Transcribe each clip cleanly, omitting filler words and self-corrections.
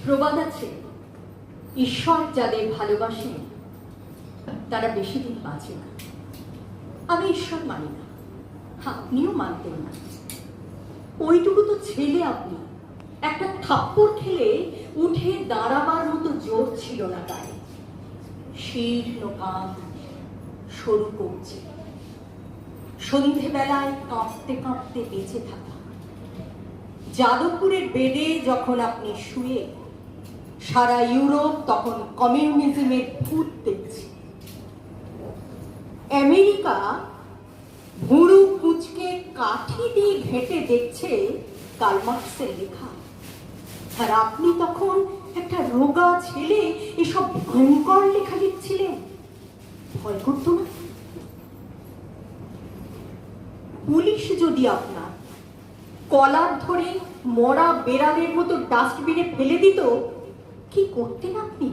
প্রবাদ আছে, ঈশ্বর যাদের ভালোবাসেন তারা বেশি দিন বাঁচে না। আমি ঈশ্বর মানি না, আপনিও মানতেন না। ওইটুকু তো ছেলে আপনি, একটা থাপ্পড় খেলে উঠে দাঁড়াবার মতো জোর ছিল না গায়ে। শীর্ণ কান, সরু কবজি, সন্ধেবেলায় কাঁপতে কাঁপতে বেঁচে থাকা। যাদবপুরের বেডে যখন আপনি শুয়ে, সারা ইউরোপ তখন কমিউনিজমের ভূত দেখছে। আমেরিকা ভুরু কুচকে কাঠি দিয়ে ঘেঁটে দেখছে কার্ল মার্কসের লেখা, আর আপনি তখন একটা রোগা ছেলে এসব ভয়ঙ্কর লেখা লিখছিলেন। ভয় করতো না? পুলিশ যদি আপনার কলার ধরে মরা বেড়ালের মতো ডাস্টবিনে ফেলে দিত, কি করতেন আপনি?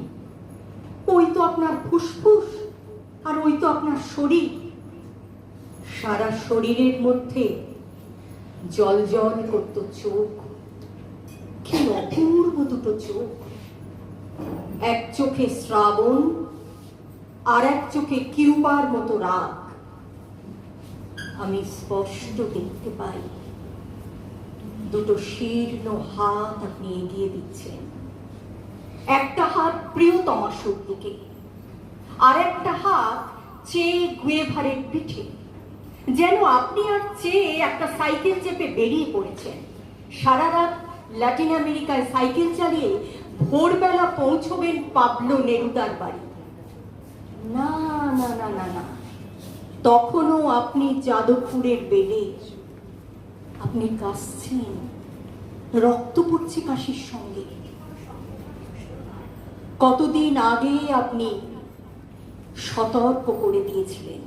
ওই তো আপনার ফুসফুস, আর ওই তো আপনার শরীর। সারা শরীরের মধ্যে জল জল করত চোখ। কি অপূর্ব দুটো চোখ! এক চোখে শ্রাবণ, আর এক চোখে কিউবার মতো রাগ। আমি স্পষ্ট দেখতে পাই দুটো শীর্ণ হাত আপনি এগিয়ে দিচ্ছেন। একটা হাত প্রিয়তমার দিকে, আর একটা হাত চেয়ে গুয়েভারের পিঠে, যেন আপনি আর চেয়ে একটা সাইকেল চেপে বেরিয়ে পড়েছেন। সারা রাত ল্যাটিন আমেরিকায় সাইকেল চালিয়ে ভোরবেলা পৌঁছবেন পাবলো নেরুদার বাড়ি। না না না না না, তখনও আপনি যাদবপুরের বেডে। আপনি কাশছেন, রক্ত পড়ছে কাশির সঙ্গে। কতদিন আগে আপনি সতর্ক করে দিয়েছিলেন,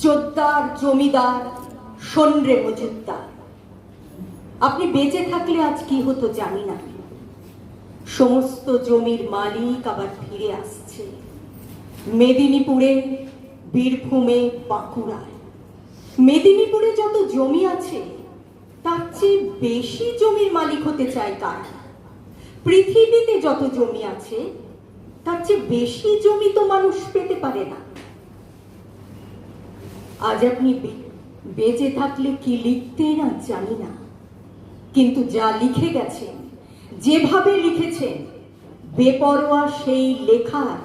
জোদ্দার জমিদার শোন রে মজুদ্দার। আপনি বেঁচে থাকলে আজ কি হতো জানি না। সমস্ত জমির মালিক আবার ফিরে আসছে, মেদিনীপুরে, বীরভূমে, বাঁকুড়ায়। মেদিনীপুরে যত জমি আছে তার চেয়ে বেশি জমির মালিক হতে চায় কারা? পৃথিবীতে যত জমি আছে তার চেয়ে বেশি জমি তো মানুষ পেতে পারে না। আজ আপনি বেঁচে থাকলে কি লিখতেন না জানি না, কিন্তু যা লিখে গেছেন, যেভাবে লিখেছেন, বেপরোয়া সেই লেখার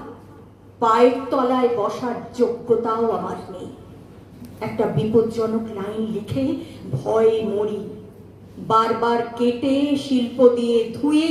পায়ের তলায় বসার যোগ্যতাও আমার নেই। একটা বিপজ্জনক লাইন লিখে ভয়ে মরি, বারবার কেটে শিল্প দিয়ে ধুয়ে